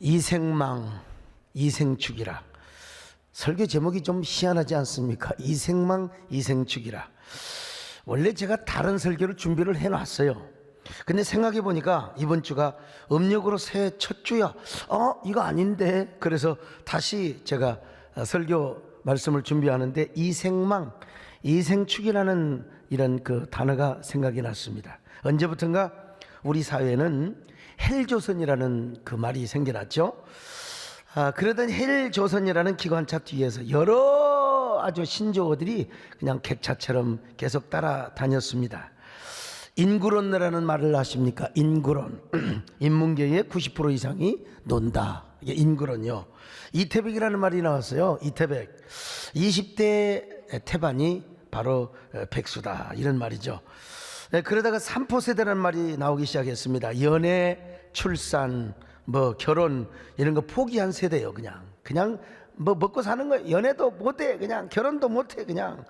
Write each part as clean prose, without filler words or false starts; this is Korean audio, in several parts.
이생망 이생축이라. 설교 제목이 좀 희한하지 않습니까? 이생망 이생축이라. 원래 제가 다른 설교를 준비를 해놨어요. 근데 생각해 보니까 이번 주가 음력으로 새해 첫 주야. 이거 아닌데. 그래서 다시 제가 설교 말씀을 준비하는데 이생망 이생축이라는 이런 그 단어가 생각이 났습니다. 언제부턴가 우리 사회에는 헬조선이라는 그 말이 생겨났죠. 그러던 헬조선이라는 기관차 뒤에서 여러 아주 신조어들이 그냥 객차처럼 계속 따라다녔습니다. 인구론이라는 말을 아십니까? 인구론. 인문계의 90% 이상이 논다. 이게 인구론이요. 이태백이라는 말이 나왔어요. 이태백. 20대 태반이 바로 백수다. 이런 말이죠. 그러다가 삼포세대라는 말이 나오기 시작했습니다. 연애, 출산, 결혼 이런 거 포기한 세대예요. 그냥 먹고 사는 거예요. 연애도 못해. 그냥 결혼도 못해. 그냥.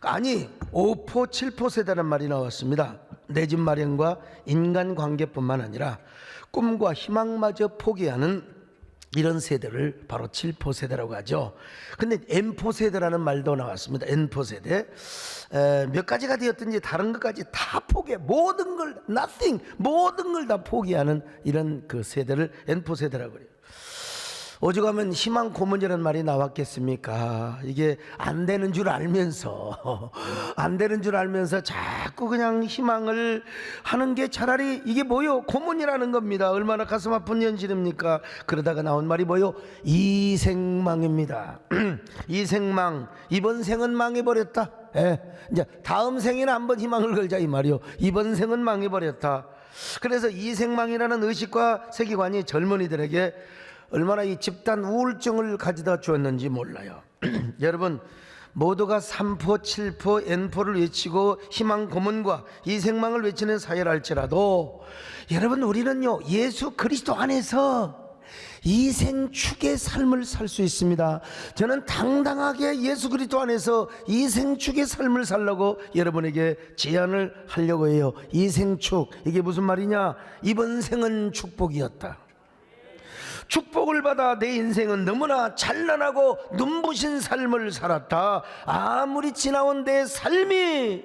아니 5포 7포 세대라는 말이 나왔습니다. 내 집 마련과 인간관계뿐만 아니라 꿈과 희망마저 포기하는 이런 세대를 바로 7포 세대라고 하죠. 근데 N포 세대라는 말도 나왔습니다. N포 세대. 몇 가지가 되었든지 다른 것까지 다 포기해. 모든 걸 nothing, 모든 걸 다 포기하는 이런 그 세대를 N포 세대라고 그래요. 오죽하면 희망 고문이라는 말이 나왔겠습니까? 이게 안 되는 줄 알면서 자꾸 그냥 희망을 하는 게 차라리 이게 뭐요? 고문이라는 겁니다. 얼마나 가슴 아픈 현실입니까? 그러다가 나온 말이 뭐요? 이생망입니다. 이생망. 이번 생은 망해버렸다. 이제 다음 생에는 한번 희망을 걸자 이 말이요. 이번 생은 망해버렸다. 그래서 이생망이라는 의식과 세계관이 젊은이들에게 얼마나 이 집단 우울증을 가져다 주었는지 몰라요. 여러분 모두가 3포, 7포, N포를 외치고 희망 고문과 이생망을 외치는 사회를 할지라도 여러분 우리는요 예수 그리스도 안에서 이생축의 삶을 살 수 있습니다. 저는 당당하게 예수 그리스도 안에서 이생축의 삶을 살려고 여러분에게 제안을 하려고 해요. 이생축, 이게 무슨 말이냐? 이번 생은 축복이었다. 축복을 받아 내 인생은 너무나 찬란하고 눈부신 삶을 살았다. 아무리 지나온 내 삶이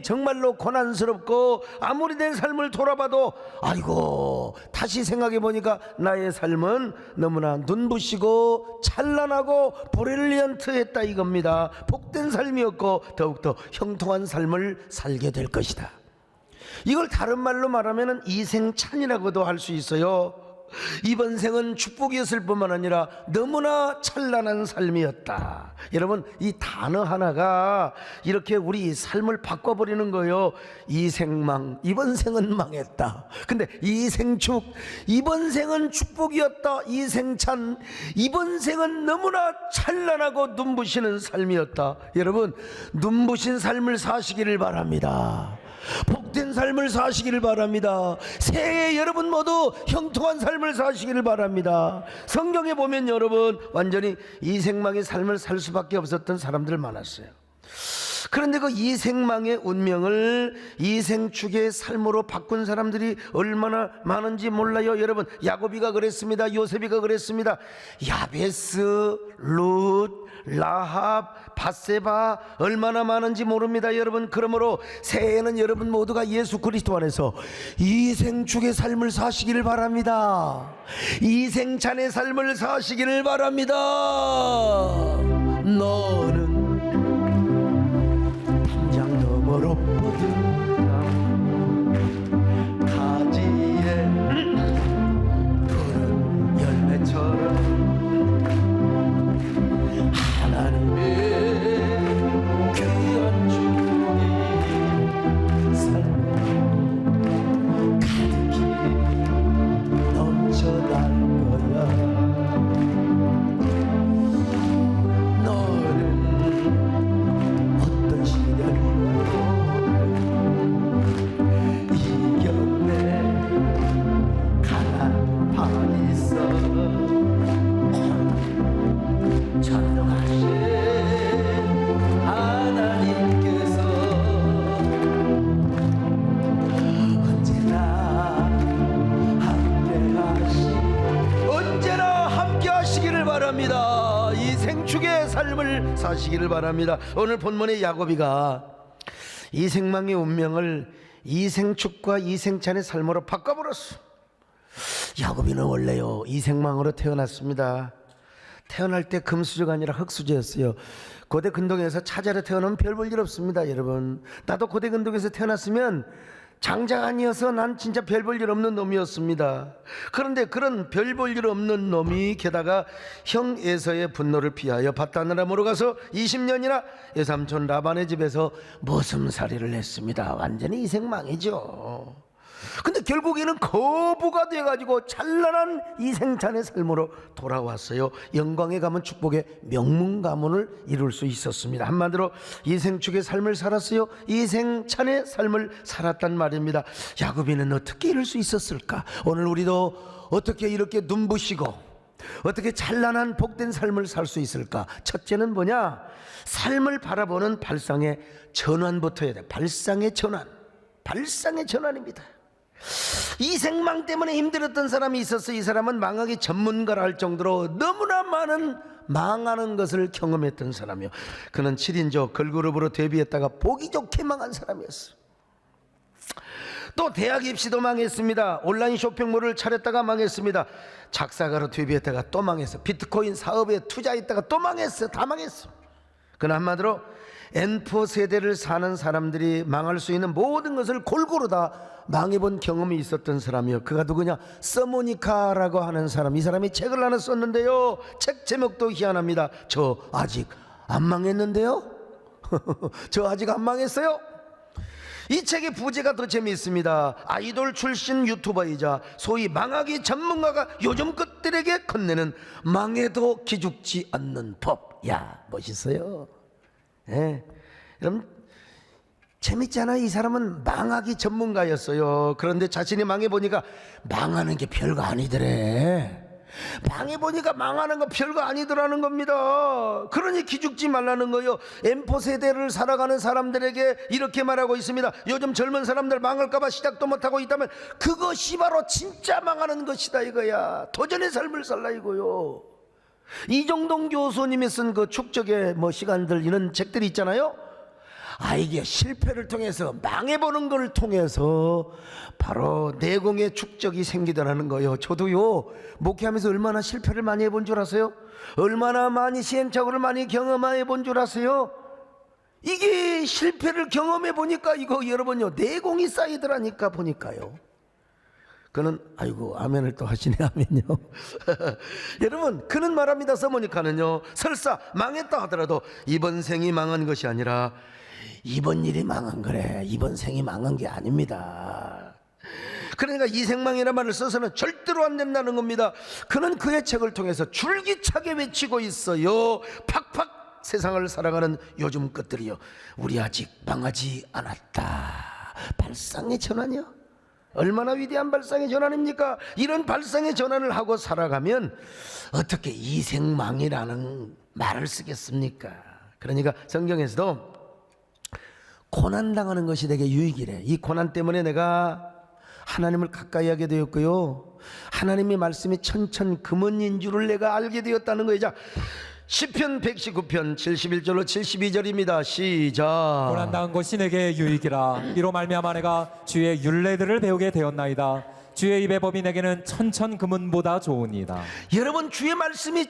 정말로 고난스럽고 아무리 내 삶을 돌아봐도 아이고 다시 생각해 보니까 나의 삶은 너무나 눈부시고 찬란하고 브릴리언트했다 이겁니다. 복된 삶이었고 더욱더 형통한 삶을 살게 될 것이다. 이걸 다른 말로 말하면 이생찬이라고도 할 수 있어요. 이번 생은 축복이었을 뿐만 아니라 너무나 찬란한 삶이었다. 여러분 이 단어 하나가 이렇게 우리 삶을 바꿔버리는 거예요. 이생망, 이번 생은 망했다. 근데 이생축, 이번 생은 축복이었다. 이생찬, 이번 생은 너무나 찬란하고 눈부시는 삶이었다. 여러분 눈부신 삶을 사시기를 바랍니다. 복된 삶을 사시기를 바랍니다. 새해 여러분 모두 형통한 삶을 사시기를 바랍니다. 성경에 보면 여러분 완전히 이생망의 삶을 살 수밖에 없었던 사람들 많았어요. 그런데 그 이생망의 운명을 이생축의 삶으로 바꾼 사람들이 얼마나 많은지 몰라요. 여러분 야곱이가 그랬습니다. 요셉이가 그랬습니다. 야베스, 룻, 라합, 밧세바 얼마나 많은지 모릅니다. 여러분 그러므로 새해에는 여러분 모두가 예수 그리스도 안에서 이생축의 삶을 사시기를 바랍니다. 이생찬의 삶을 사시기를 바랍니다. 너는 당장 너머로 뻗은 가지에 푸른 열매처럼 하나님의 귀한 축복이 삶에 가득히 넘쳐날 거야. 너는 삶을 사시기를 바랍니다. 오늘 본문의 야곱이가 이생망의 운명을 이생축과 이생찬의 삶으로 바꿔버렸어. 야곱이는 원래요 이생망으로 태어났습니다. 태어날 때 금수저가 아니라 흙수저였어요. 고대 근동에서 차자로 태어나면 별 볼 일 없습니다. 여러분, 나도 고대 근동에서 태어났으면 장자가 아니어서 난 진짜 별 볼 일 없는 놈이었습니다. 그런데 그런 별 볼 일 없는 놈이 게다가 형 에서의 분노를 피하여 밧단아람으로 가서 20년이나 외삼촌 라반의 집에서 머슴살이를 했습니다. 완전히 이생망이죠. 근데 결국에는 거부가 돼가지고 찬란한 이생찬의 삶으로 돌아왔어요. 영광에 가면 축복의 명문 가문을 이룰 수 있었습니다. 한마디로 이생축의 삶을 살았어요. 이생찬의 삶을 살았단 말입니다. 야곱이는 어떻게 이럴 수 있었을까? 오늘 우리도 어떻게 이렇게 눈부시고 어떻게 찬란한 복된 삶을 살 수 있을까? 첫째는 뭐냐? 삶을 바라보는 발상의 전환부터 해야 돼. 발상의 전환. 발상의 전환입니다. 이생망 때문에 힘들었던 사람이 있었어요. 이 사람은 망하기 전문가라 할 정도로 너무나 많은 망하는 것을 경험했던 사람이요. 그는 7인조 걸그룹으로 데뷔했다가 보기 좋게 망한 사람이었어요. 또 대학 입시도 망했습니다. 온라인 쇼핑몰을 차렸다가 망했습니다. 작사가로 데뷔했다가 또 망했어요. 비트코인 사업에 투자했다가 또 망했어요. 다 망했어요. 그는 한마디로 N4 세대를 사는 사람들이 망할 수 있는 모든 것을 골고루 다 망해본 경험이 있었던 사람이요. 그가 누구냐? 서모니카라고 하는 사람. 이 사람이 책을 하나 썼는데요, 책 제목도 희한합니다. 저 아직 안 망했는데요? 저 아직 안 망했어요? 이 책의 부제가 더 재미있습니다. 아이돌 출신 유튜버이자 소위 망하기 전문가가 요즘 것들에게 건네는 망해도 기죽지 않는 법. 야, 멋있어요. 예. 여러분, 재밌잖아요. 이 사람은 망하기 전문가였어요. 그런데 자신이 망해보니까 망하는 게 별거 아니더래. 망해보니까 망하는 거 별거 아니더라는 겁니다. 그러니 기죽지 말라는 거예요. M4 세대를 살아가는 사람들에게 이렇게 말하고 있습니다. 요즘 젊은 사람들 망할까봐 시작도 못하고 있다면 그것이 바로 진짜 망하는 것이다 이거야. 도전의 삶을 살라 이거요. 이정동 교수님이 쓴 그 축적의 시간들 이런 책들이 있잖아요. 이게 실패를 통해서 망해보는 걸 통해서 바로 내공의 축적이 생기더라는 거예요. 저도요 목회하면서 얼마나 실패를 많이 해본 줄 아세요? 얼마나 많이 시행착오를 많이 경험해 본 줄 아세요? 이게 실패를 경험해 보니까 이거 여러분요 내공이 쌓이더라니까 보니까요. 그는 아이고 아멘을 또 하시네. 아멘요. 여러분, 그는 말합니다. 서모니카는요 설사 망했다 하더라도 이번 생이 망한 것이 아니라 이번 일이 망한 거래. 이번 생이 망한 게 아닙니다. 그러니까 이생망이라는 말을 써서는 절대로 안 된다는 겁니다. 그는 그의 책을 통해서 줄기차게 외치고 있어요. 팍팍 세상을 살아가는 요즘 것들이요, 우리 아직 망하지 않았다. 발상의 전환이요. 얼마나 위대한 발상의 전환입니까? 이런 발상의 전환을 하고 살아가면 어떻게 이생망이라는 말을 쓰겠습니까? 그러니까 성경에서도 고난당하는 것이 되게 유익이래. 이 고난 때문에 내가 하나님을 가까이 하게 되었고요, 하나님의 말씀이 천천금언인 줄을 내가 알게 되었다는 거예요. 자, 시편 119편 71절로 72절입니다. 시작. 고난당한 것이 내게 유익이라. 이로 말미암아 내가 주의 율례들을 배우게 되었나이다. 주의 입의 법이 내게는 천천금은보다 좋으니이다. 여러분, 주의 말씀이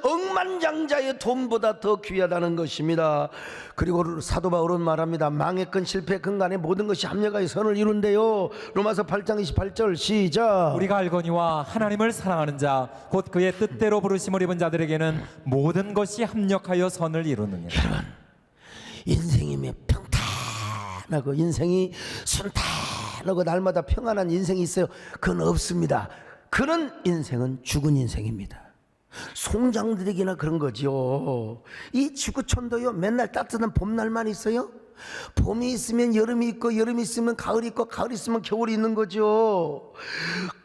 억만장자의 돈보다 더 귀하다는 것입니다. 그리고 사도 바울은 말합니다. 망했건 실패했건 간에 모든 것이 합력하여 선을 이룬대요. 로마서 8장 28절 시작. 우리가 알거니와 하나님을 사랑하는 자 곧 그의 뜻대로 부르심을 입은 자들에게는 모든 것이 합력하여 선을 이루느니라. 여러분, 인생이면 평탄하고 인생이 순탄하고 날마다 평안한 인생이 있어요? 그건 없습니다. 그런 인생은 죽은 인생입니다. 송장들에게나 그런 거지요. 이 지구촌도요 맨날 따뜻한 봄날만 있어요? 봄이 있으면 여름이 있고, 여름이 있으면 가을이 있고, 가을이 있으면 겨울이 있는 거죠.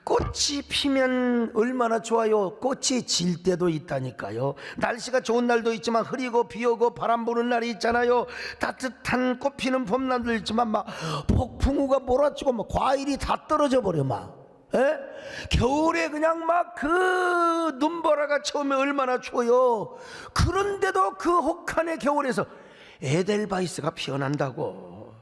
꽃이 피면 얼마나 좋아요. 꽃이 질 때도 있다니까요. 날씨가 좋은 날도 있지만 흐리고 비 오고 바람 부는 날이 있잖아요. 따뜻한 꽃 피는 봄날도 있지만 막 폭풍우가 몰아치고 막 과일이 다 떨어져 버려. 막 에? 겨울에 그냥 막 그 눈보라가 처음에 얼마나 추워요. 그런데도 그 혹한의 겨울에서 에델바이스가 피어난다고.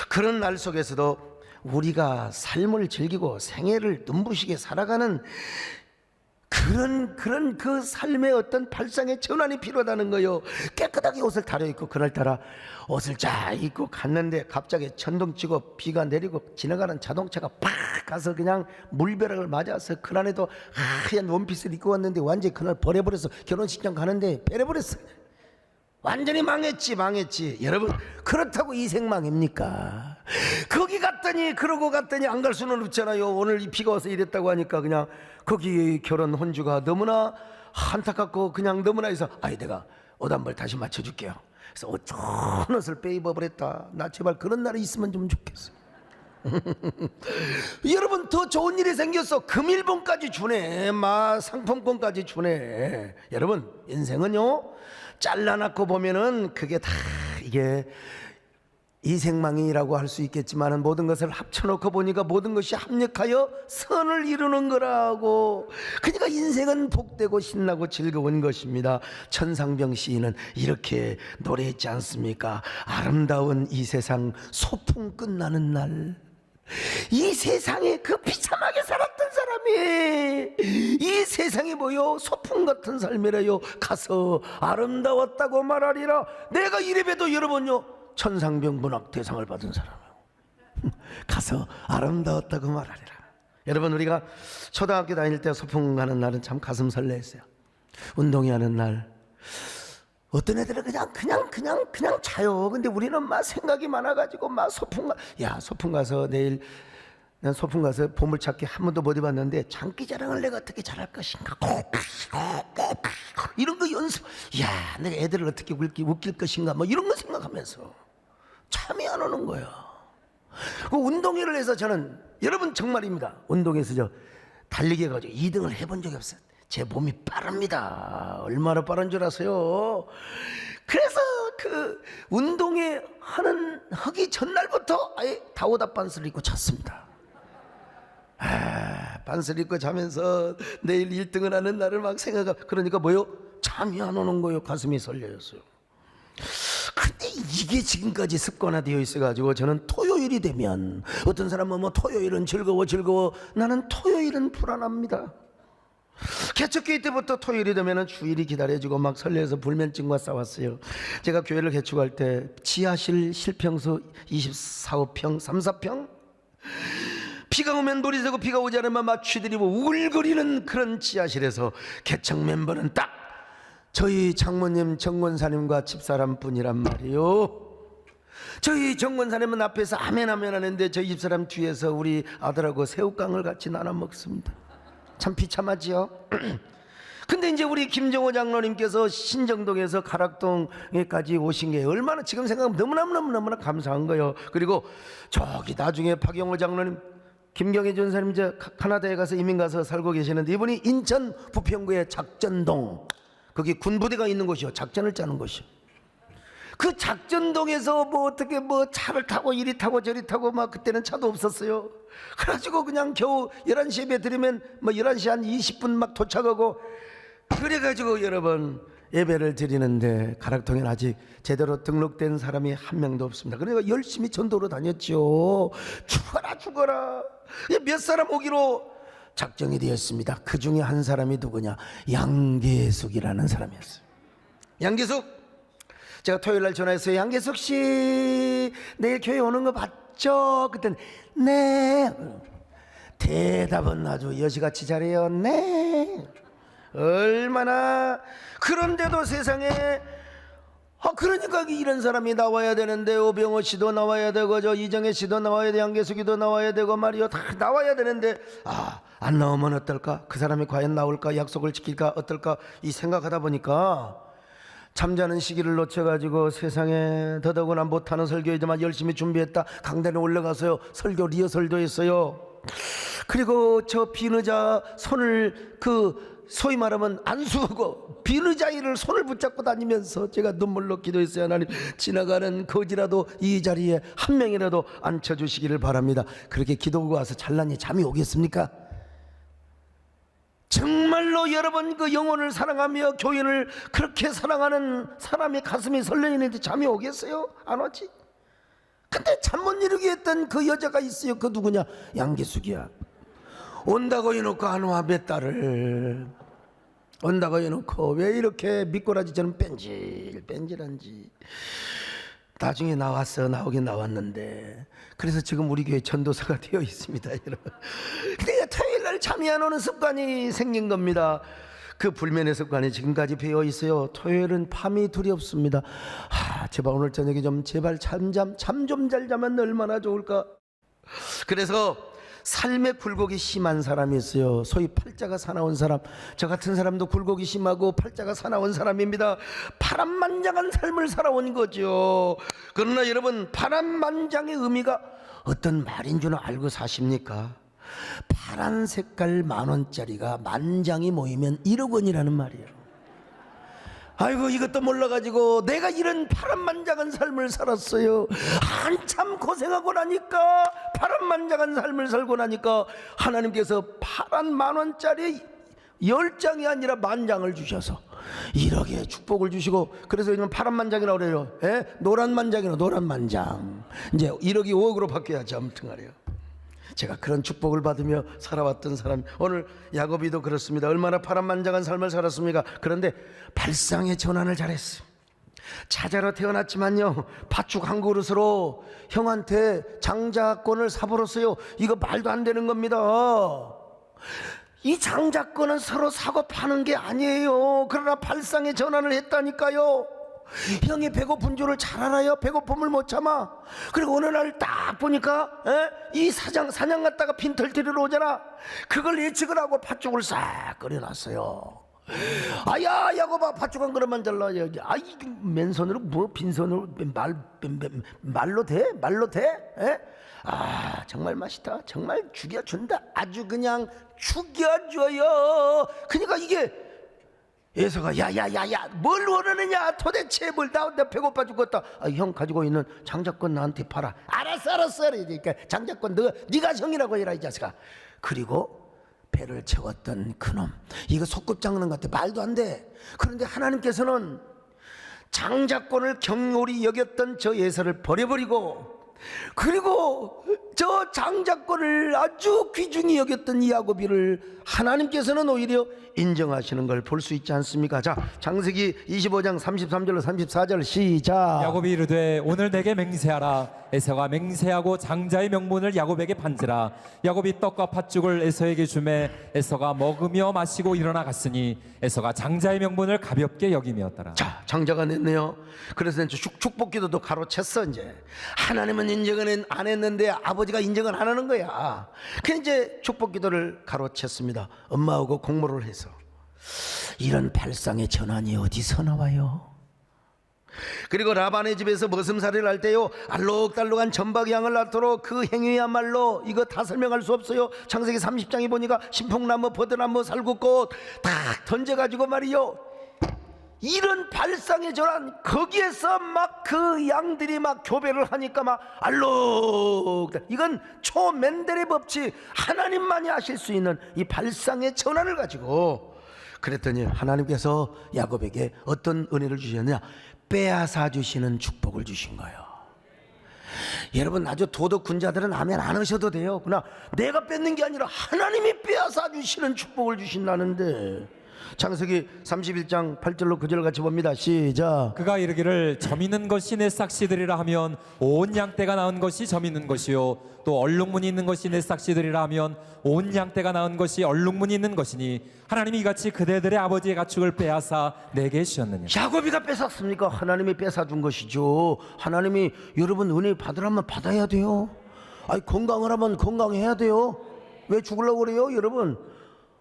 그런 날 속에서도 우리가 삶을 즐기고 생애를 눈부시게 살아가는 그런 그 삶의 어떤 발상의 전환이 필요하다는 거예요. 깨끗하게 옷을 다려입고 그날따라 옷을 쫙 입고 갔는데 갑자기 천둥치고 비가 내리고 지나가는 자동차가 팍 가서 그냥 물벼락을 맞아서 그날에도 하얀 원피스를 입고 왔는데 완전히 그날 버려버려서 결혼식장 가는데 빼려버렸어요. 완전히 망했지. 여러분, 그렇다고 이생망입니까? 거기 갔더니 그러고 갔더니 안 갈 수는 없잖아요. 오늘 이 비가 와서 이랬다고 하니까 그냥 거기 결혼 혼주가 너무나 안타깝고 그냥 너무나 해서 아이 내가 옷 한 벌 다시 맞춰줄게요. 그래서 옷 좋은 옷을 빼입어버렸다. 나 제발 그런 날이 있으면 좀 좋겠어. 여러분, 더 좋은 일이 생겼어. 금일봉까지 주네. 상품권까지 주네. 여러분, 인생은요 잘라놨고 보면은 그게 다 이게 이생망이라고 할 수 있겠지만 모든 것을 합쳐놓고 보니까 모든 것이 합력하여 선을 이루는 거라고. 그러니까 인생은 복되고 신나고 즐거운 것입니다. 천상병 시인은 이렇게 노래했지 않습니까? 아름다운 이 세상 소풍 끝나는 날, 이 세상에 그 비참하게 살았던 사람이 이 세상이 뭐요? 소풍 같은 삶이래요. 가서 아름다웠다고 말하리라. 내가 이래봬도 여러분요 천상병 문학 대상을 받은 사람이에요. 가서 아름다웠다고 말하리라. 여러분, 우리가 초등학교 다닐 때 소풍 가는 날은 참 가슴 설레했어요. 운동회 하는 날 어떤 애들은 그냥 자요. 근데 우리는 막 생각이 많아가지고 막 소풍 가서 내일 난 소풍 가서 보물찾기 한 번도 못 해봤는데 장기 자랑을 내가 어떻게 잘할 것인가 이런 거 연습. 야, 내가 애들을 어떻게 웃길 것인가 뭐 이런 거 생각하면서 잠이 안 오는 거야. 그 운동회를 해서 저는 여러분 정말입니다. 운동회에서 저 달리기 해가지고 2등을 해본 적이 없어요. 제 몸이 빠릅니다. 얼마나 빠른 줄 아세요? 그래서 그 운동회 하기 전날부터 아예 다오다 반스를 입고 잤습니다. 반스를 입고 자면서 내일 1등을 하는 날을 막 생각하고, 그러니까 뭐요? 잠이 안 오는 거예요. 가슴이 설레었어요. 근데 이게 지금까지 습관화되어 있어가지고 저는 토요일이 되면, 어떤 사람은 뭐 토요일은 즐거워, 나는 토요일은 불안합니다. 개척교회 때부터 토요일이 되면 주일이 기다려지고 막 설레서 불면증과 싸웠어요. 제가 교회를 개축할 때 지하실 실평수 24평 3, 4평, 비가 오면 놀이 새고 비가 오지 않으면 막 쥐들이고 우글거리는 그런 지하실에서 개척 멤버는 딱 저희 장모님 정권사님과 집사람 뿐이란 말이에요. 저희 정권사님은 앞에서 아멘 하는데 저희 집사람 뒤에서 우리 아들하고 새우깡을 같이 나눠 먹습니다. 참 비참하지요. 근데 이제 우리 김정호 장로님께서 신정동에서 가락동에까지 오신 게 얼마나 지금 생각하면 너무나 감사한 거예요. 그리고 저기 나중에 박영호 장로님, 김경혜 전사님 이제 카나다에 가서 이민 가서 살고 계시는데, 이분이 인천 부평구의 작전동, 거기 군부대가 있는 곳이요. 작전을 짜는 곳이요. 그 작전동에서 뭐 어떻게 뭐 차를 타고 이리 타고 저리 타고 막 그때는 차도 없었어요. 그래가지고 그냥 겨우 11시 예배 드리면 뭐 11시 한 20분 막 도착하고, 그래가지고 여러분 예배를 드리는데 가락동에는 아직 제대로 등록된 사람이 한 명도 없습니다. 그러니까 열심히 전도로 다녔죠. 죽어라. 몇 사람 오기로 작정이 되었습니다. 그 중에 한 사람이 누구냐? 양계숙이라는 사람이었어요. 양계숙, 제가 토요일날 전화했어요. 양계숙 씨 내일 교회 오는 거 봤죠? 그때는 네. 대답은 아주 여시같이 잘해요. 네. 얼마나. 그런데도 세상에 그러니까 이런 사람이 나와야 되는데, 오병호 씨도 나와야 되고 저 이정혜 씨도 나와야 돼, 양계숙이도 나와야 되고 말이요, 다 나와야 되는데 안 나오면 어떨까? 그 사람이 과연 나올까? 약속을 지킬까? 어떨까? 이 생각하다 보니까 잠자는 시기를 놓쳐가지고 세상에 더더구나 못하는 설교이지만 열심히 준비했다. 강단에 올라가서요 설교 리허설도 했어요. 그리고 저 비느자 손을 소위 말하면 안수하고 비느자이를 손을 붙잡고 다니면서 제가 눈물로 기도했어요. 하나님, 지나가는 거지라도 이 자리에 한 명이라도 앉혀주시기를 바랍니다. 그렇게 기도하고 와서 잘나니 잠이 오겠습니까? 정말로 여러분 그 영혼을 사랑하며 교인을 그렇게 사랑하는 사람의 가슴이 설레이는데 잠이 오겠어요? 안 오지? 근데 잠 못 이루게 했던 그 여자가 있어요. 그 누구냐? 양기숙이야. 온다고 해놓고 안 와. 몇 달을 온다고 해놓고 왜 이렇게 미꾸라지처럼 뺀질뺀질한지. 나중에 나오긴 나왔는데, 그래서 지금 우리 교회 전도사가 되어 있습니다, 여러분. 내가 토요일날 잠이 안 오는 습관이 생긴 겁니다. 그 불면의 습관이 지금까지 배어 있어요. 토요일은 밤이 두렵습니다. 제발 오늘 저녁에 좀 제발 잠 좀 잘 자면 얼마나 좋을까. 그래서 삶의 굴곡이 심한 사람이 있어요. 소위 팔자가 사나운 사람. 저 같은 사람도 굴곡이 심하고 팔자가 사나운 사람입니다. 파란만장한 삶을 살아온 거죠. 그러나 여러분, 파란만장의 의미가 어떤 말인 줄 알고 사십니까? 파란 색깔 10,000원짜리가 만장이 모이면 1억 원이라는 말이에요. 아이고, 이것도 몰라가지고 내가 이런 파란만장한 삶을 살았어요. 한참 고생하고 나니까, 파란만장한 삶을 살고 나니까 하나님께서 파란 10,000원짜리 10장이 아니라 10,000장을 주셔서 1억의 축복을 주시고, 그래서 요즘 파란만장이라고 그래요. 노란만장이라 노란만장. 이제 1억이 5억으로 바뀌어야지. 아무튼 말이에요. 제가 그런 축복을 받으며 살아왔던 사람, 오늘 야곱이도 그렇습니다. 얼마나 파란만장한 삶을 살았습니까? 그런데 발상의 전환을 잘했어요. 차자로 태어났지만요, 팥죽 한 그릇으로 형한테 장자권을 사버렸어요. 이거 말도 안 되는 겁니다. 이 장자권은 서로 사고 파는 게 아니에요. 그러나 발상의 전환을 했다니까요. 형이 배고픈 줄을 잘 알아요. 배고픔을 못 참아. 그리고 어느 날 딱 보니까 이 사냥 갔다가 빈털 들이러 오잖아. 그걸 예측을 하고 팥죽을 싹 끓여놨어요. 아야, 야곱아, 팥죽 한 그릇만 잘라. 이 맨손으로 뭐 빈손으로 말로 돼? 말로 돼? 정말 맛있다. 정말 죽여준다. 아주 그냥 죽여줘요. 그러니까 이게 에서가 야야야야, 뭘 원하느냐 도대체. 나 배고파 죽겠다. 형 가지고 있는 장자권 나한테 팔아. 알았어. 그러니까 장자권 네가 형이라고 해라, 이 자식아. 그리고 배를 채웠던 그놈, 이거 소꿉장난 같아. 말도 안 돼. 그런데 하나님께서는 장자권을 경홀히 여겼던 저 예서를 버려버리고, 그리고 저 장자권을 아주 귀중히 여겼던 이 야곱이를 하나님께서는 오히려 인정하시는 걸 볼 수 있지 않습니까? 자, 창세기 25장 33절로 34절 시작. 야곱이 이르되 오늘 내게 맹세하라. 에서가 맹세하고 장자의 명분을 야곱에게 판지라. 야곱이 떡과 팥죽을 에서에게 주매 에서가 먹으며 마시고 일어나 갔으니 에서가 장자의 명분을 가볍게 여김이었더라. 자, 장자가 냈네요. 그래서 이제 축복기도도 가로챘어. 이제 하나님은 인정은 안 했는데 아버지가 인정은 안 하는 거야. 그 이제 축복기도를 가로챘습니다. 엄마하고 공모를 해서. 이런 발상의 전환이 어디서 나와요? 그리고 라반의 집에서 머슴살이를 할 때요, 알록달록한 전박 양을 낳도록 그 행위야말로 이거 다 설명할 수 없어요. 창세기 30장에 보니까 신풍나무, 버드나무, 살구꽃 딱 던져가지고 말이요, 이런 발상의 전환, 거기에서 막 그 양들이 막 교배를 하니까 막 알록, 이건 초멘델의 법칙, 하나님만이 하실 수 있는 이 발상의 전환을 가지고. 그랬더니 하나님께서 야곱에게 어떤 은혜를 주셨느냐? 빼앗아 주시는 축복을 주신 거예요. 여러분, 아주 도덕군 자들은 아멘 안 하셔도 돼요. 그러나 내가 뺏는 게 아니라 하나님이 빼앗아 주시는 축복을 주신다는데. 창세기 31장 8절로 9절 같이 봅니다. 시작. 그가 이르기를 점 있는 것이 내 싹시들이라 하면 온 양떼가 낳은 것이 점 있는 것이요 또 얼룩무늬 있는 것이 내 싹시들이라 하면 온 양떼가 낳은 것이 얼룩무늬 있는 것이니 하나님이 이같이 그대들의 아버지의 가축을 빼앗아 내게 주셨느냐. 야곱이가 뺏었습니까? 하나님이 뺏어준 것이죠. 하나님이 여러분 은혜 받으라면 받아야 돼요. 건강을 하면 건강해야 돼요. 왜 죽으려고 그래요, 여러분?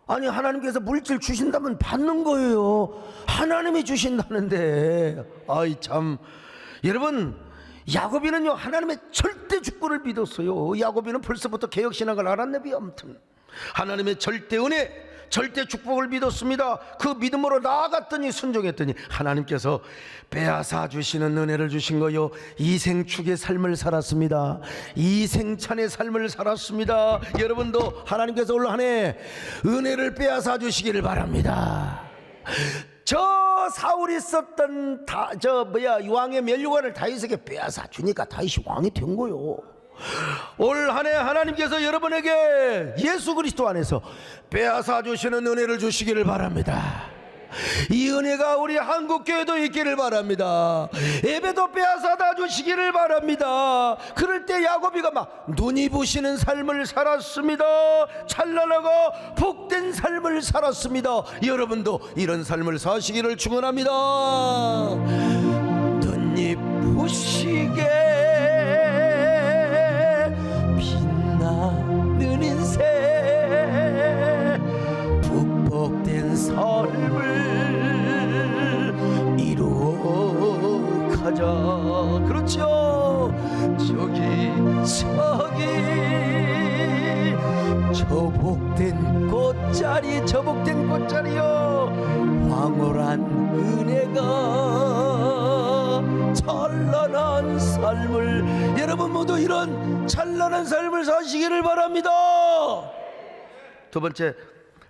아니, 하나님께서 물질 주신다면 받는 거예요. 하나님이 주신다는데. 참, 여러분, 야곱이는요 하나님의 절대 주권을 믿었어요. 야곱이는 벌써부터 개혁신학을 알았네. 아무튼 하나님의 절대 은혜, 절대 축복을 믿었습니다. 그 믿음으로 나아갔더니 순종했더니 하나님께서 빼앗아 주시는 은혜를 주신 거요. 이생축의 삶을 살았습니다. 이생찬의 삶을 살았습니다. 여러분도 하나님께서 올 한 해 은혜를 빼앗아 주시기를 바랍니다. 저 사울이 썼던 왕의 면류관을 다윗에게 빼앗아 주니까 다윗이 왕이 된 거요. 올 한 해 하나님께서 여러분에게 예수 그리스도 안에서 빼앗아 주시는 은혜를 주시기를 바랍니다. 이 은혜가 우리 한국교회도 있기를 바랍니다. 예배도 빼앗아다 주시기를 바랍니다. 그럴 때 야곱이가 막 눈이 부시는 삶을 살았습니다. 찬란하고 복된 삶을 살았습니다. 여러분도 이런 삶을 사시기를 축원합니다. 눈이 부시게 빛나는 인생, 축복된 삶을 이루어 가자. 그렇죠. 저기 복된 꽃자리, 복된 꽃자리요. 황홀한 은혜가 찬란한 삶을, 여러분 모두 이런 찬란한 삶을 사시기를 바랍니다. 두 번째,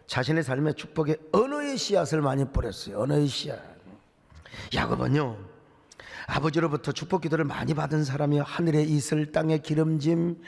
자신의 삶의 축복에 언어의 씨앗을 많이 뿌렸어요. 언어의 씨앗. 야곱은요, 아버지로부터 축복 기도를 많이 받은 사람이요. 하늘의 이슬, 땅의 기름짐,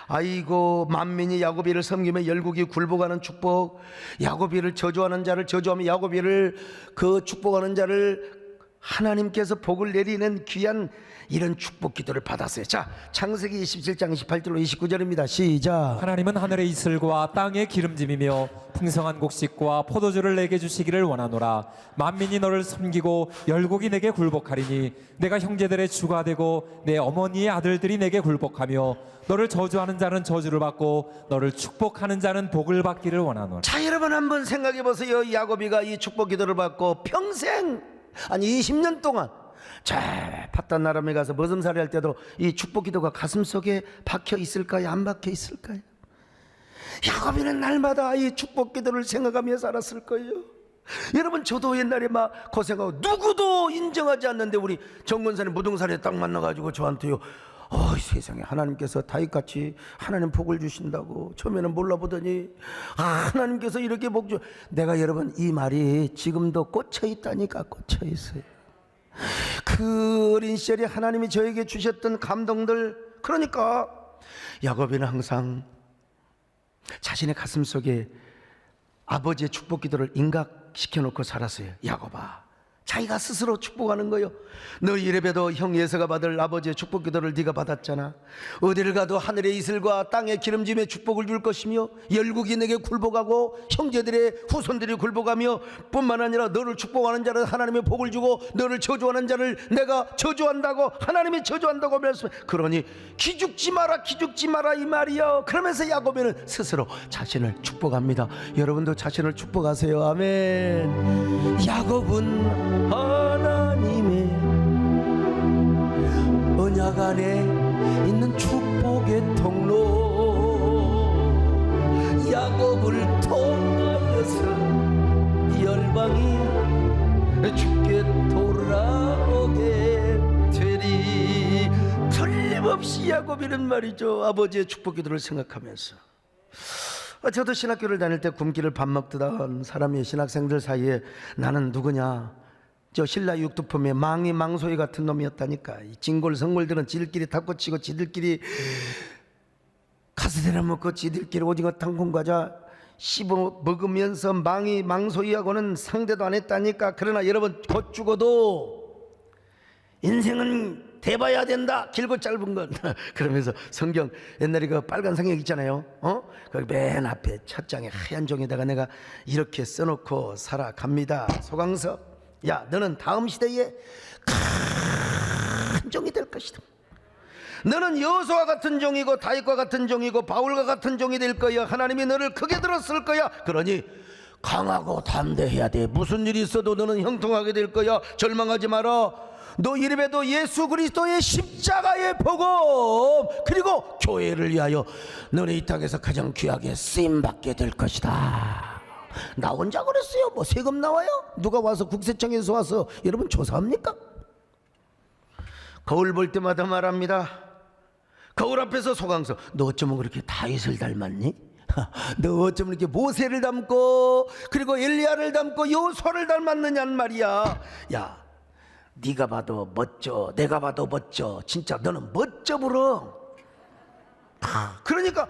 아이고 만민이 야곱이를 섬기며 열국이 굴복하는 축복, 야곱이를 저주하는 자를 저주하며 야곱이를 그 축복하는 자를 하나님께서 복을 내리는 귀한 이런 축복 기도를 받았어요. 자, 창세기 27장 28절로 29절입니다. 시작. 하나님은 하늘의 이슬과 땅의 기름짐이며 풍성한 곡식과 포도주를 내게 주시기를 원하노라. 만민이 너를 섬기고 열국이 내게 굴복하리니 내가 형제들의 주가 되고 내 어머니의 아들들이 내게 굴복하며 너를 저주하는 자는 저주를 받고 너를 축복하는 자는 복을 받기를 원하노라. 자, 여러분 한번 생각해 보세요. 야곱이가 이 축복 기도를 받고 평생, 아니 20년 동안 자 팟단 아람에 가서 머슴살이 할 때도 이 축복 기도가 가슴속에 박혀 있을까요? 안 박혀 있을까요? 야곱이는 날마다 이 축복 기도를 생각하며 살았을 거예요. 여러분, 저도 옛날에 막 고생하고 누구도 인정하지 않는데 우리 정권사님 무등산에 딱 만나가지고 저한테요, 세상에 하나님께서 다윗같이 하나님 복을 주신다고 처음에는 몰라보더니 하나님께서 이렇게 복 주. 내가 여러분 이 말이 지금도 꽂혀 있다니까. 꽂혀 있어요. 그 어린 시절에 하나님이 저에게 주셨던 감동들. 그러니까 야곱이는 항상 자신의 가슴 속에 아버지의 축복 기도를 인각시켜 놓고 살았어요. 야곱아, 자기가 스스로 축복하는 거요. 너 이래봬도 형 예서가 받을 아버지의 축복 기도를 네가 받았잖아. 어디를 가도 하늘의 이슬과 땅의 기름짐에 축복을 줄 것이며 열국이 내게 굴복하고 형제들의 후손들이 굴복하며 뿐만 아니라 너를 축복하는 자는 하나님의 복을 주고 너를 저주하는 자를 내가 저주한다고, 하나님이 저주한다고 말씀해. 그러니 기죽지 마라, 기죽지 마라 이 말이요. 그러면서 야곱에는 스스로 자신을 축복합니다. 여러분도 자신을 축복하세요. 아멘. 야곱은 하나님의 언약 안에 있는 축복의 통로, 야곱을 통하여서 열방이 주께 돌아오게 되리. 틀림없이 야곱이는 말이죠, 아버지의 축복 기도를 생각하면서. 저도 신학교를 다닐 때 굶기를 밥 먹던 사람이 신학생들 사이에 나는 누구냐, 저 신라 육두품의 망이 망소이 같은 놈이었다니까. 이 진골 성골들은 지들끼리 탁구치고 지들끼리 가스테라 먹고 지들끼리 오징어 땅콩 과자 씹어 먹으면서 망이 망소이하고는 상대도 안 했다니까. 그러나 여러분, 곧 죽어도 인생은 대봐야 된다, 길고 짧은 건. 그러면서 성경 옛날에 그 빨간 성경 있잖아요. 그 맨 앞에 첫 장에 하얀 종에다가 내가 이렇게 써놓고 살아갑니다. 소강섭, 야 너는 다음 시대에 큰 종이 될 것이다. 너는 여호수아와 같은 종이고 다윗과 같은 종이고 바울과 같은 종이 될 거야. 하나님이 너를 크게 들었을 거야. 그러니 강하고 담대해야 돼. 무슨 일이 있어도 너는 형통하게 될 거야. 절망하지 마라. 너 이름에도 예수 그리스도의 십자가의 복음, 그리고 교회를 위하여 너는 이 땅에서 가장 귀하게 쓰임받게 될 것이다. 나 혼자 그랬어요. 뭐 세금 나와요? 누가 와서 국세청에서 와서 여러분 조사합니까? 거울 볼 때마다 말합니다. 거울 앞에서 소강서, 너 어쩌면 그렇게 다윗을 닮았니? 너 어쩌면 이렇게 모세를 닮고 그리고 엘리야를 닮고 여호수아를 닮았느냐는 말이야. 야, 네가 봐도 멋져, 내가 봐도 멋져. 진짜 너는 멋져 불어. 그러니까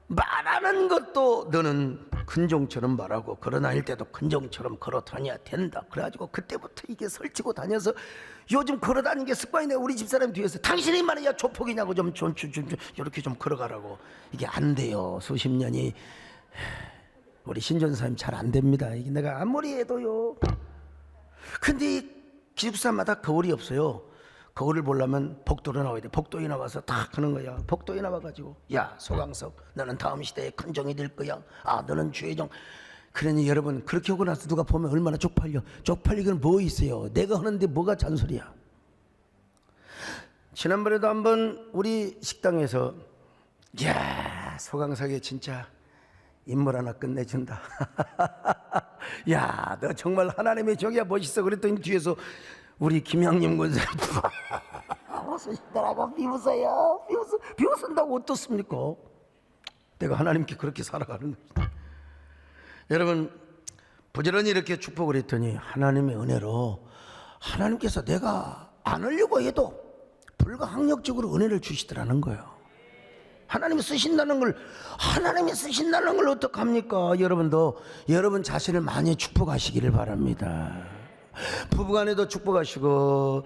말하는 것도 너는 근종처럼 말하고 걸어다닐 때도 근종처럼 걸어 다녀야 된다. 그래가지고 그때부터 이게 설치고 다녀서 요즘 걸어다니는 게 습관이네. 우리 집사람 뒤에서 당신이 말이야 조폭이냐고 좀 이렇게 좀 걸어가라고. 이게 안 돼요. 수십 년이 우리 신전사님 잘 안 됩니다. 이게 내가 아무리 해도요. 근데 이 기숙사마다 거울이 없어요. 거울을 보려면 복도로 나와야 돼. 복도에 나와서 딱 하는 거야. 복도에 나와가지고, 야 소강석, 너는 다음 시대에 큰 종이 될 거야. 아, 너는 주의 종. 그러니 여러분, 그렇게 하고 나서 누가 보면 얼마나 쪽팔려. 쪽팔리기는 뭐 있어요. 내가 하는데 뭐가 잔소리야. 지난번에도 한번 우리 식당에서, 야 소강석이 진짜 인물 하나 끝내준다. 야, 너 정말 하나님의 종이야, 멋있어. 그랬더니 뒤에서 우리 김양림 권사님 웃으시더라고. 비웃어요. 비웃은다고 어떻습니까? 내가 하나님께 그렇게 살아가는 거지. 여러분, 부지런히 이렇게 축복을 했더니 하나님의 은혜로 하나님께서 내가 안 하려고 해도 불가항력적으로 은혜를 주시더라는 거예요. 하나님이 쓰신다는 걸 어떡합니까? 여러분도 여러분 자신을 많이 축복하시기를 바랍니다. 부부간에도 축복하시고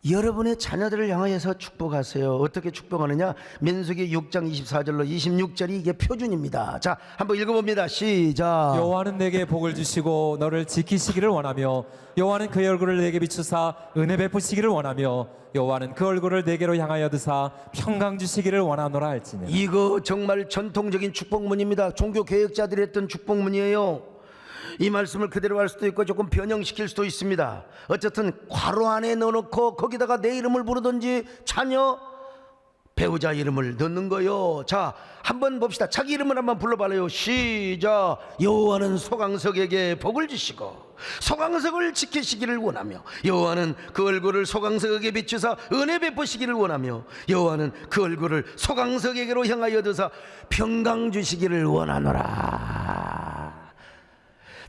여러분의 자녀들을 향하여서 축복하세요. 어떻게 축복하느냐? 민수기 6장 24절로 26절이 이게 표준입니다. 자, 한번 읽어봅니다. 시작. 여호와는 내게 복을 주시고 너를 지키시기를 원하며 여호와는 그의 얼굴을 내게 비추사 은혜 베푸시기를 원하며 여호와는 그 얼굴을 내게로 향하여 드사 평강 주시기를 원하노라 할지니. 이거 정말 전통적인 축복문입니다. 종교 개혁자들이 했던 축복문이에요. 이 말씀을 그대로 할 수도 있고 조금 변형시킬 수도 있습니다. 어쨌든 괄호 안에 넣어놓고 거기다가 내 이름을 부르든지 자녀, 배우자 이름을 넣는 거요. 자, 한번 봅시다. 자기 이름을 한번 불러봐요. 시작. 여호와는 소강석에게 복을 주시고 소강석을 지키시기를 원하며 여호와는 그 얼굴을 소강석에게 비추사 은혜 베푸시기를 원하며 여호와는 그 얼굴을 소강석에게로 향하여 드사 평강 주시기를 원하노라.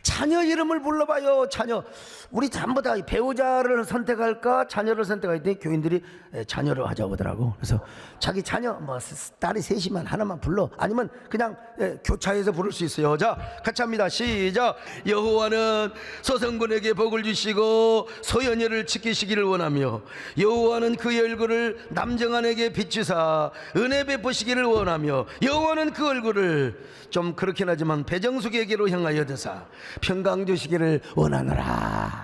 자녀 이름을 불러봐요. 자녀. 우리 전부 다 배우자를 선택할까 자녀를 선택할 때 교인들이 자녀를 하자고 하더라고. 그래서 자기 자녀 뭐 딸이 셋이면 하나만 불러. 아니면 그냥 교차해서 부를 수 있어요. 자, 같이 합니다. 시작. 여호와는 소성군에게 복을 주시고 소연이를 지키시기를 원하며 여호와는 그의 얼굴을 남정한에게 비추사 은혜 베푸시기를 원하며 여호와는 그 얼굴을 좀 그렇긴 하지만 배정숙에게로 향하여 드사 평강 주시기를 원하노라.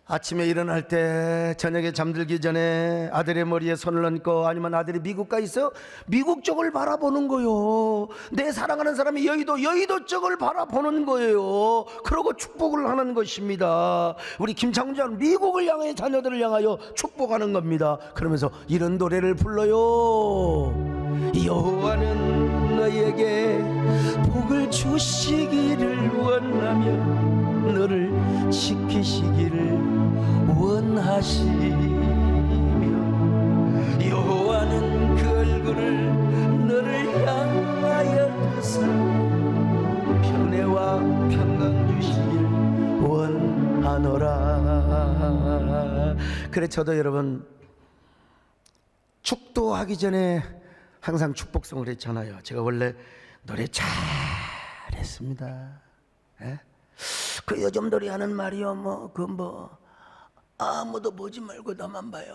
아침에 일어날 때 저녁에 잠들기 전에 아들의 머리에 손을 얹고 아니면 아들이 미국 가 있어 미국 쪽을 바라보는 거요. 내 사랑하는 사람이 여의도 쪽을 바라보는 거예요. 그러고 축복을 하는 것입니다. 우리 김창훈 미국을 향해 자녀들을 향하여 축복하는 겁니다. 그러면서 이런 노래를 불러요. 여호와는 너희에게 복을 주시기를 원하며 너를 지키시기를 원하시며 여호와는 그 얼굴을 너를 향하여 드사 편애와 평강 주시길 원하노라. 그래, 저도 여러분 축도하기 전에 항상 축복성을 했잖아요. 제가 원래 노래 잘했습니다. 예? 그 요즘 노래하는 말이요, 아무도 보지 말고 나만 봐요.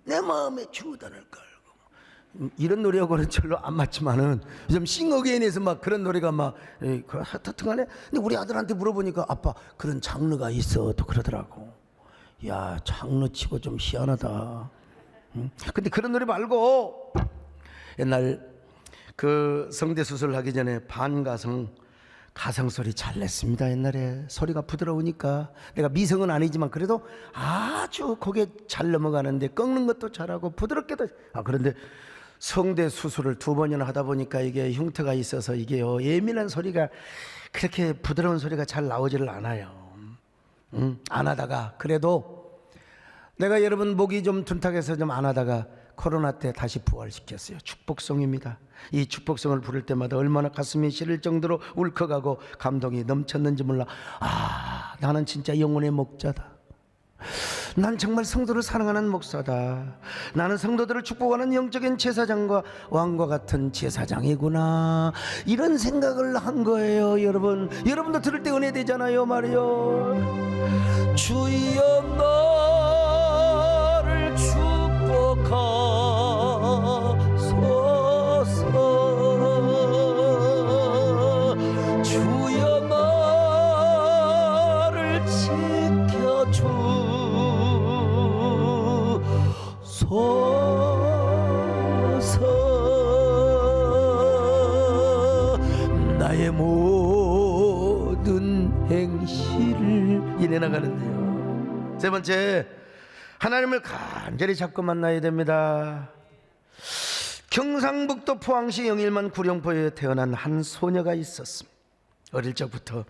내 마음에 주단을 깔고. 이런 노래하고는 별로 안 맞지만은 요즘 싱어게인에서 막 그런 노래가 막 하여튼간에. 근데 우리 아들한테 물어보니까 아빠 그런 장르가 있어 또 그러더라고. 야, 장르 치고 좀 희한하다. 응? 근데 그런 노래 말고 옛날 그 성대 수술하기 전에 가성 소리 잘 냈습니다. 옛날에 소리가 부드러우니까 내가 미성은 아니지만 그래도 아주 고개 잘 넘어가는데 꺾는 것도 잘하고 부드럽게도. 그런데 성대 수술을 2번이나 하다 보니까 이게 흉터가 있어서 이게요, 예민한 소리가 그렇게 부드러운 소리가 잘 나오지를 않아요. 안 하다가 그래도 내가 여러분 목이 좀 둔탁해서 좀 안 하다가 코로나 때 다시 부활시켰어요. 축복송입니다. 이 축복송을 부를 때마다 얼마나 가슴이 시릴 정도로 울컥하고 감동이 넘쳤는지 몰라. 아, 나는 진짜 영혼의 목자다. 난 정말 성도를 사랑하는 목사다. 나는 성도들을 축복하는 영적인 제사장과 왕과 같은 제사장이구나. 이런 생각을 한 거예요. 여러분도 들을 때 은혜 되잖아요 말이요. 주여 나를 축복하소서. 주여 나를 지켜주소서. 나의 모든 행실을 인해 나가는데요. 세 번째, 하나님을 간절히 잡고 만나야 됩니다. 경상북도 포항시 영일만 구룡포에 태어난 한 소녀가 있었습니다. 어릴 적부터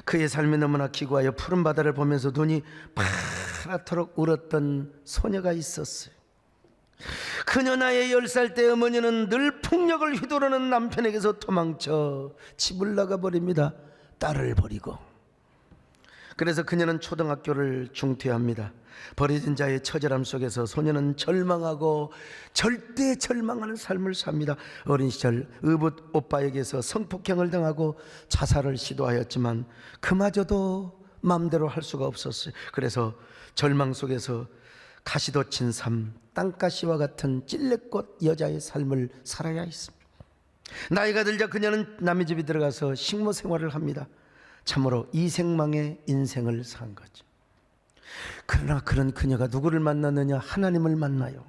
그의 삶이 너무나 기구하여 푸른 바다를 보면서 눈이 파랗도록 울었던 소녀가 있었어요. 그녀 나이 10살 때 어머니는 늘 폭력을 휘두르는 남편에게서 도망쳐 집을 나가버립니다. 딸을 버리고. 그래서 그녀는 초등학교를 중퇴합니다. 버려진 자의 처절함 속에서 소녀는 절망하고 절대 절망하는 삶을 삽니다. 어린 시절 의붓 오빠에게서 성폭행을 당하고 자살을 시도하였지만 그마저도 마음대로 할 수가 없었어요. 그래서 절망 속에서 가시돋친 삶, 땅가시와 같은 찔레꽃 여자의 삶을 살아야 했습니다. 나이가 들자 그녀는 남의 집에 들어가서 식모 생활을 합니다. 참으로 이생망의 인생을 산 거죠. 그러나 그런 그녀가 누구를 만났느냐? 하나님을 만나요.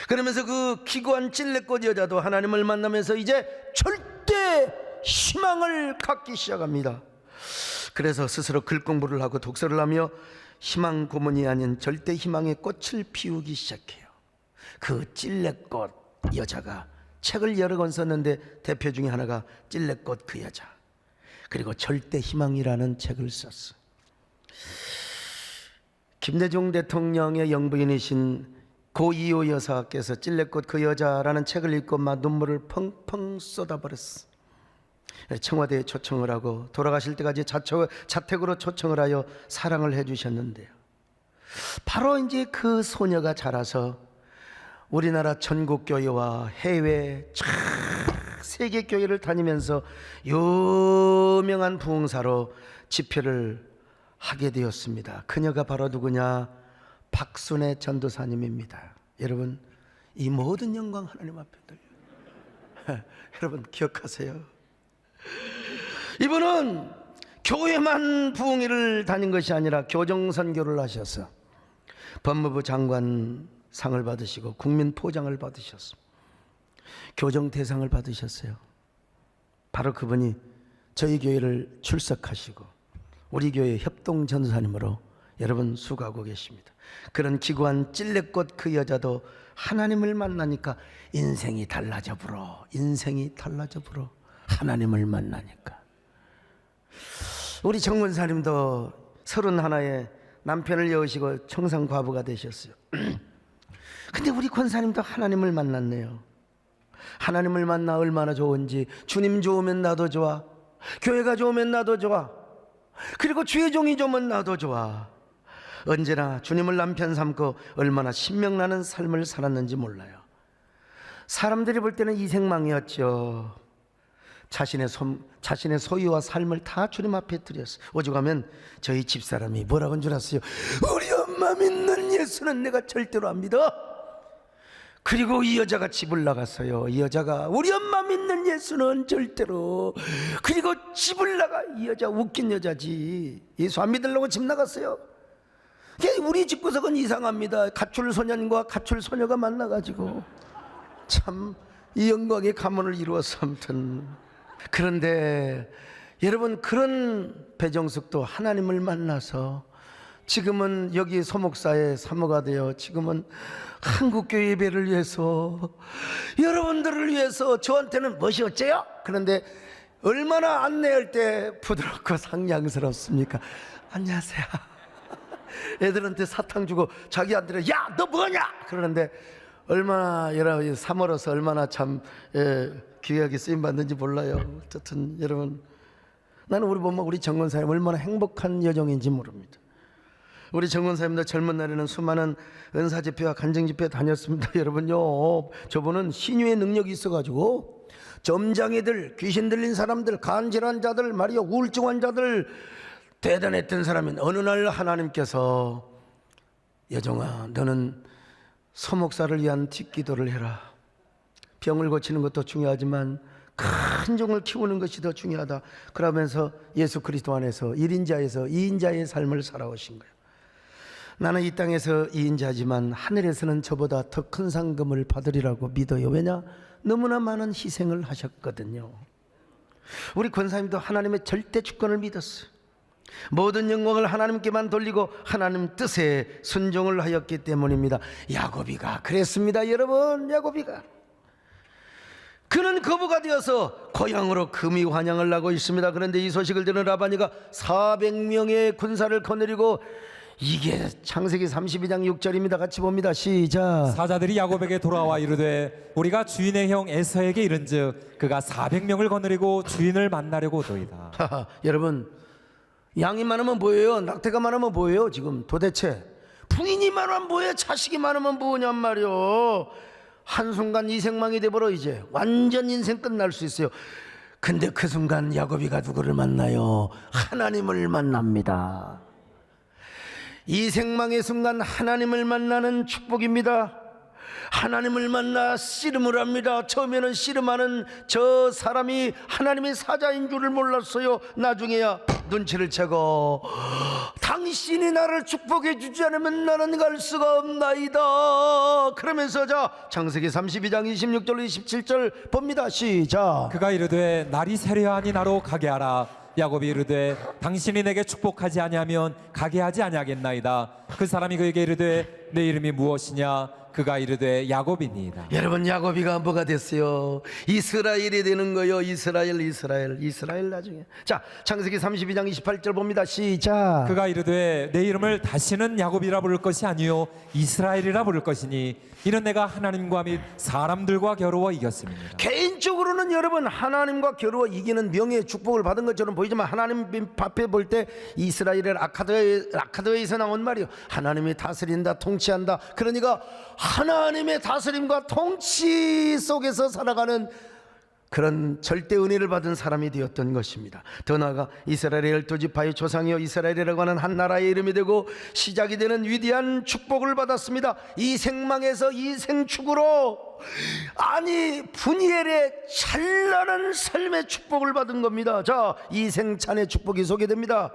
그러면서 그 기구한 찔레꽃 여자도 하나님을 만나면서 이제 절대 희망을 갖기 시작합니다. 그래서 스스로 글 공부를 하고 독서를 하며 희망 고문이 아닌 절대 희망의 꽃을 피우기 시작해요. 그 찔레꽃 여자가 책을 여러 권 썼는데 대표 중에 하나가 찔레꽃 그 여자, 그리고 절대 희망이라는 책을 썼어요. 김대중 대통령의 영부인이신 고 이호 여사께서 찔레꽃 그 여자라는 책을 읽고 막 눈물을 펑펑 쏟아버렸어. 청와대에 초청을 하고 돌아가실 때까지 자택으로 초청을 하여 사랑을 해주셨는데요. 바로 이제 그 소녀가 자라서 우리나라 전국교회와 해외 세계교회를 다니면서 유명한 부흥사로 집회를 하게 되었습니다. 그녀가 바로 누구냐? 박순애 전도사님입니다. 여러분, 이 모든 영광 하나님 앞에 돌려요. 여러분 기억하세요. 이분은 교회만 부흥회를 다닌 것이 아니라 교정선교를 하셔서 법무부 장관 상을 받으시고 국민포장을 받으셨습니다. 교정대상을 받으셨어요. 바로 그분이 저희 교회를 출석하시고 우리 교회 협동전도사님으로 여러분 수고하고 계십니다. 그런 기구한 찔레꽃 그 여자도 하나님을 만나니까 인생이 달라져 불어. 인생이 달라져 불어. 하나님을 만나니까. 우리 정문사님도 31에 남편을 여으시고 청산과부가 되셨어요. 근데 우리 권사님도 하나님을 만났네요. 하나님을 만나 얼마나 좋은지. 주님 좋으면 나도 좋아. 교회가 좋으면 나도 좋아. 그리고 주의 종이 좋으면 나도 좋아. 언제나 주님을 남편 삼고 얼마나 신명나는 삶을 살았는지 몰라요. 사람들이 볼 때는 이생망이었죠. 자신의 소유와 삶을 다 주님 앞에 드렸어요. 오죽하면 저희 집사람이 뭐라고 한 줄 아세요? 우리 엄마 믿는 예수는 내가 절대로 안 믿어. 그리고 이 여자가 집을 나갔어요. 이 여자가 우리 엄마 믿는 예수는 절대로. 그리고 집을 나가. 이 여자 웃긴 여자지. 예수 안 믿으려고 집 나갔어요. 우리 집구석은 이상합니다. 가출소년과 가출소녀가 만나가지고 참 이 영광의 가문을 이루어서 아무튼. 그런데 여러분, 그런 배정숙도 하나님을 만나서 지금은 여기 소목사의 사모가 되어 지금은 한국교회 예배를 위해서, 여러분들을 위해서 저한테는 멋이 어째요? 그런데 얼마나 안내할 때 부드럽고 상냥스럽습니까? 안녕하세요. 애들한테 사탕 주고 자기한테는 야, 너 뭐냐? 그러는데 얼마나 여러분 사모로서 얼마나 참 귀하게 쓰임 받는지 몰라요. 어쨌든 여러분, 나는 우리 보면 우리 정권사님 얼마나 행복한 여정인지 모릅니다. 우리 정권사님도 젊은 날에는 수많은 은사 집회와 간증 집회 다녔습니다. 여러분요, 저분은 신유의 능력이 있어가지고 점장이들, 귀신 들린 사람들, 간질환자들, 말이요 우울증 환자들, 대단했던 사람인 어느 날 하나님께서 여정아, 너는 소목사를 위한 뒷기도를 해라. 병을 고치는 것도 중요하지만 큰 종을 키우는 것이 더 중요하다. 그러면서 예수 그리스도 안에서 1인자에서 2인자의 삶을 살아오신 거예요. 나는 이 땅에서 2인자지만 하늘에서는 저보다 더 큰 상금을 받으리라고 믿어요. 왜냐? 너무나 많은 희생을 하셨거든요. 우리 권사님도 하나님의 절대 주권을 믿었어요. 모든 영광을 하나님께만 돌리고 하나님 뜻에 순종을 하였기 때문입니다. 야고비가 그랬습니다. 여러분, 야고비가 그는 거부가 되어서 고향으로 금이 환영을 하고 있습니다. 그런데 이 소식을 들은 라반이가 400명의 군사를 거느리고, 이게 창세기 32장 6절입니다. 같이 봅니다. 시작. 사자들이 야곱에게 돌아와 이르되 우리가 주인의 형 에서에게 이른즉 그가 400명을 거느리고 주인을 만나려고 도이다. 여러분, 양이 많으면 뭐예요? 낙태가 많으면 뭐예요? 지금 도대체 부인이 많으면 뭐예요? 자식이 많으면 뭐냔 말이요. 한순간 이 생망이 돼버려. 이제 완전 인생 끝날 수 있어요. 근데 그 순간 야곱이가 누구를 만나요? 하나님을 만납니다. 이 생망의 순간 하나님을 만나는 축복입니다. 하나님을 만나 씨름을 합니다. 처음에는 씨름하는 저 사람이 하나님의 사자인 줄을 몰랐어요. 나중에야 눈치를 채고 당신이 나를 축복해 주지 않으면 나는 갈 수가 없나이다. 그러면서 자, 창세기 32장 26절 27절 봅니다. 시작. 그가 이르되 날이 세려하니 나로 가게 하라. 야곱이 이르되 당신이 내게 축복하지 아니하면 가게 하지 아니하겠나이다. 그 사람이 그에게 이르되 내 이름이 무엇이냐? 그가 이르되 야곱이니이다. 여러분, 야곱이가 뭐가 됐어요? 이스라엘이 되는 거요. 이스라엘 나중에. 자, 창세기 32장 28절 봅니다. 시작. 그가 이르되 내 이름을 다시는 야곱이라 부를 것이 아니요 이스라엘이라 부를 것이니 이는 내가 하나님과 및 사람들과 겨루어 이겼음이니라. 개인적으로는 여러분, 하나님과 겨루어 이기는 명예의 축복을 받은 것처럼 보이지만 하나님 앞에 볼 때 이스라엘의 아카드에서 나온 말이요, 하나님이 다스린다, 통치한다. 그러니까 하나님의 다스림과 통치 속에서 살아가는 그런 절대 은혜를 받은 사람이 되었던 것입니다. 더 나아가 이스라엘의 12지파의 조상이요 이스라엘이라고 하는 한 나라의 이름이 되고 시작이 되는 위대한 축복을 받았습니다. 이 생망에서 이 생축으로, 아니 분이엘의 찬란한 삶의 축복을 받은 겁니다. 자, 이 생찬의 축복이 소개됩니다.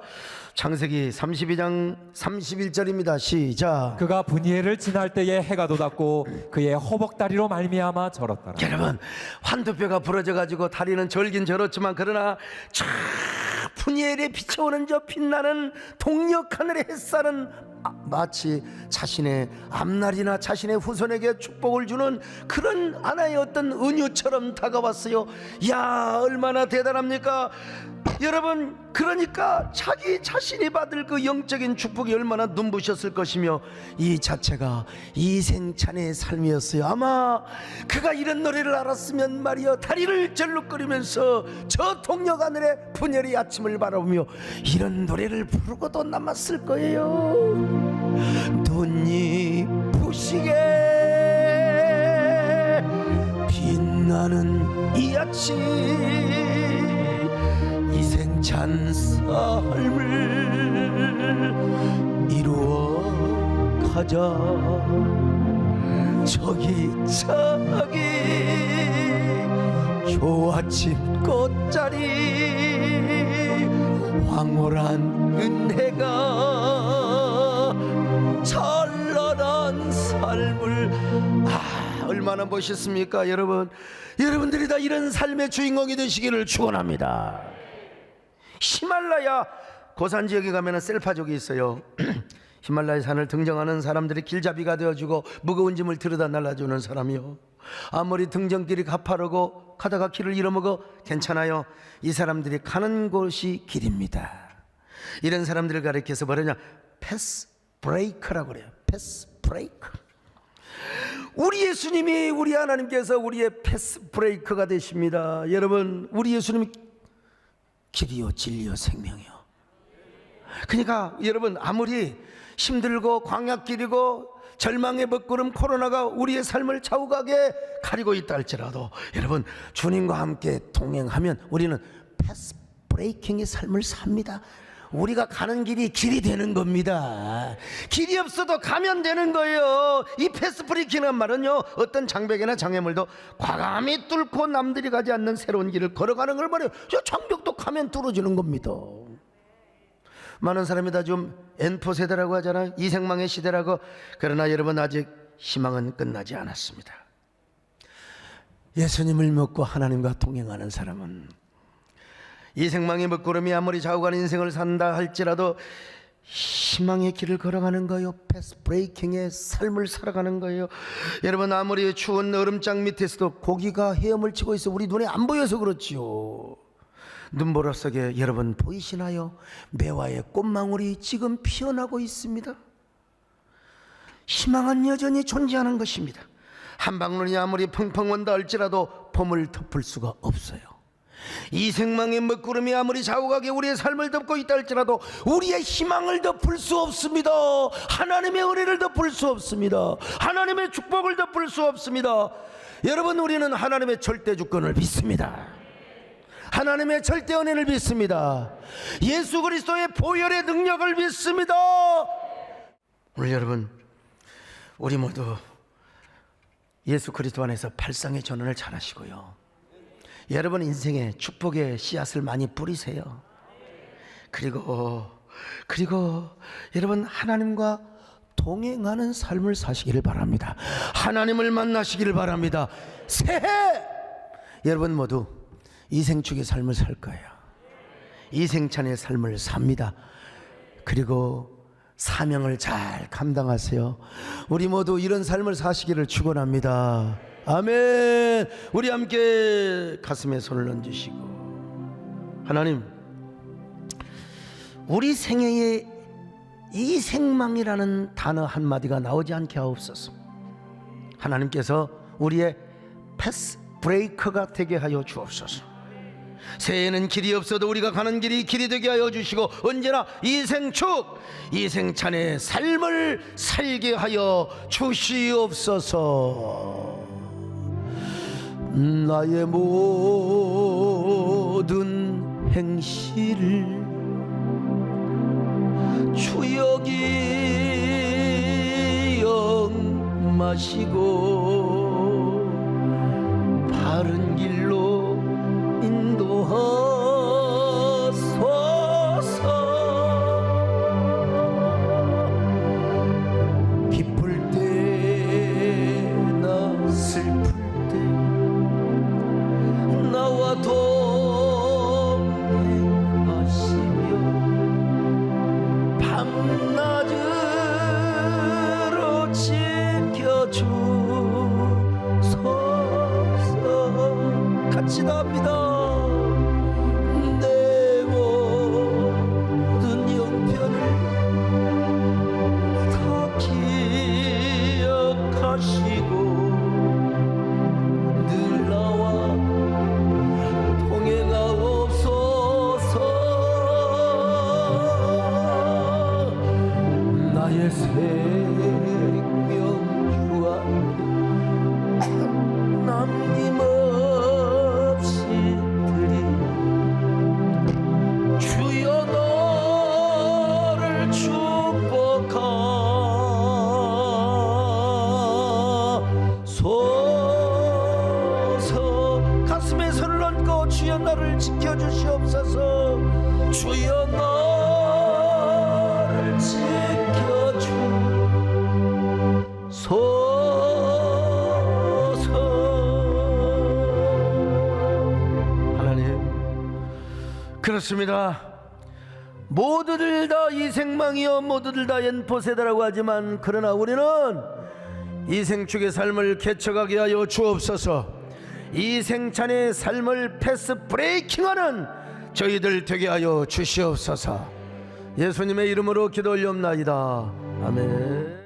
창세기 32장 31절입니다. 시작. 그가 분이엘을 지날 때에 해가 돋았고 그의 허벅다리로 말미암아 절었더라. 여러분, 환두뼈가 부러져 가지고 다리는 절긴 절었지만 그러나 저 푸니엘에 비춰오는 저 빛나는 동력 하늘의 햇살은 마치 자신의 앞날이나 자신의 후손에게 축복을 주는 그런 하나의 어떤 은유처럼 다가왔어요. 야, 얼마나 대단합니까 여러분. 그러니까 자기 자신이 받을 그 영적인 축복이 얼마나 눈부셨을 것이며 이 자체가 이생찬의 삶이었어요. 아마 그가 이런 노래를 알았으면 말이여 다리를 절룩거리면서 저 동력 하늘의 분열의 아침을 바라보며 이런 노래를 부르고도 남았을 거예요. 눈이 부시게 빛나는 이 아침, 이생찬 삶을 이루어 가자. 저기 조아침 꽃자리 황홀한 은혜가 찬란한 삶을, 얼마나 멋있습니까 여러분. 여러분들이 다 이런 삶의 주인공이 되시기를 축원합니다. 히말라야 고산 지역에 가면 셀파족이 있어요. 히말라야 산을 등정하는 사람들이 길잡이가 되어주고 무거운 짐을 들여다 날라주는 사람이요. 아무리 등정길이 가파르고 가다가 길을 잃어먹어 괜찮아요. 이 사람들이 가는 곳이 길입니다. 이런 사람들을 가리켜서 뭐냐면 패스 브레이크라고 그래요. 패스 브레이크. 우리 예수님이, 우리 하나님께서 우리의 패스 브레이크가 되십니다. 여러분, 우리 예수님이 길이요 진리요 생명이요. 그러니까 여러분, 아무리 힘들고 광야길이고 절망의 먹구름 코로나가 우리의 삶을 좌우하게 가리고 있다 할지라도 여러분, 주님과 함께 동행하면 우리는 패스 브레이킹의 삶을 삽니다. 우리가 가는 길이 길이 되는 겁니다. 길이 없어도 가면 되는 거예요. 이 패스 브레이킹이란 말은요, 어떤 장벽이나 장애물도 과감히 뚫고 남들이 가지 않는 새로운 길을 걸어가는 걸 말해요. 저 장벽도 가면 뚫어지는 겁니다. 많은 사람이 다 좀 N4 세대라고 하잖아요. 이생망의 시대라고. 그러나 여러분, 아직 희망은 끝나지 않았습니다. 예수님을 믿고 하나님과 동행하는 사람은 이생망의 먹구름이 아무리 좌우가는 인생을 산다 할지라도 희망의 길을 걸어가는 거예요. 패스 브레이킹의 삶을 살아가는 거예요. 여러분, 아무리 추운 얼음장 밑에서도 고기가 헤엄을 치고 있어 우리 눈에 안 보여서 그렇지요. 눈보라 속에 여러분 보이시나요? 매화의 꽃망울이 지금 피어나고 있습니다. 희망은 여전히 존재하는 것입니다. 한방눈이 아무리 펑펑 온다 할지라도 봄을 덮을 수가 없어요. 이 생망의 먹구름이 아무리 좌우하게 우리의 삶을 덮고 있다 할지라도 우리의 희망을 덮을 수 없습니다. 하나님의 은혜를 덮을 수 없습니다. 하나님의 축복을 덮을 수 없습니다. 여러분, 우리는 하나님의 절대 주권을 믿습니다. 하나님의 절대 은혜를 믿습니다. 예수 그리스도의 보혈의 능력을 믿습니다. 오늘 여러분, 우리 모두 예수 그리스도 안에서 발상의 전환을 잘 하시고요, 여러분 인생에 축복의 씨앗을 많이 뿌리세요. 그리고 여러분, 하나님과 동행하는 삶을 사시기를 바랍니다. 하나님을 만나시기를 바랍니다. 새해 여러분 모두 이생축의 삶을 살 거예요. 이생찬의 삶을 삽니다. 그리고 사명을 잘 감당하세요. 우리 모두 이런 삶을 사시기를 축원합니다. 아멘. 우리 함께 가슴에 손을 얹으시고, 하나님, 우리 생애에 이생망이라는 단어 한마디가 나오지 않게 하옵소서. 하나님께서 우리의 패스 브레이커가 되게 하여 주옵소서. 새해에는 길이 없어도 우리가 가는 길이 길이 되게 하여 주시고, 언제나 이생축 이생찬의 삶을 살게 하여 주시옵소서. 나의 모든 행실을 주여 기억마시고 바른 길로 인도하소서. 기쁠 때나 슬플 때 나와 동행하시며 밤낮으로 지켜주소서. 같이 나옵니다. 내 모든 형편을 다 기억하시고 늘 나와 동행하옵소서. 나의 생명 주 앞에 남김없이 드리 주여 너를 축복하소서. 가슴에 손을 얹고 주여 나를 지켜주시옵소서. 주여 너를 지켜주소서. 하나님, 그렇습니다. 모두들 다 이생망이여 모두들 다 연포세대라고 하지만 그러나 우리는 이생축의 삶을 개척하게 하여 주옵소서. 이생찬의 삶을 패스 브레이킹하는 저희들 되게 하여 주시옵소서. 예수님의 이름으로 기도 올리옵나이다. 아멘.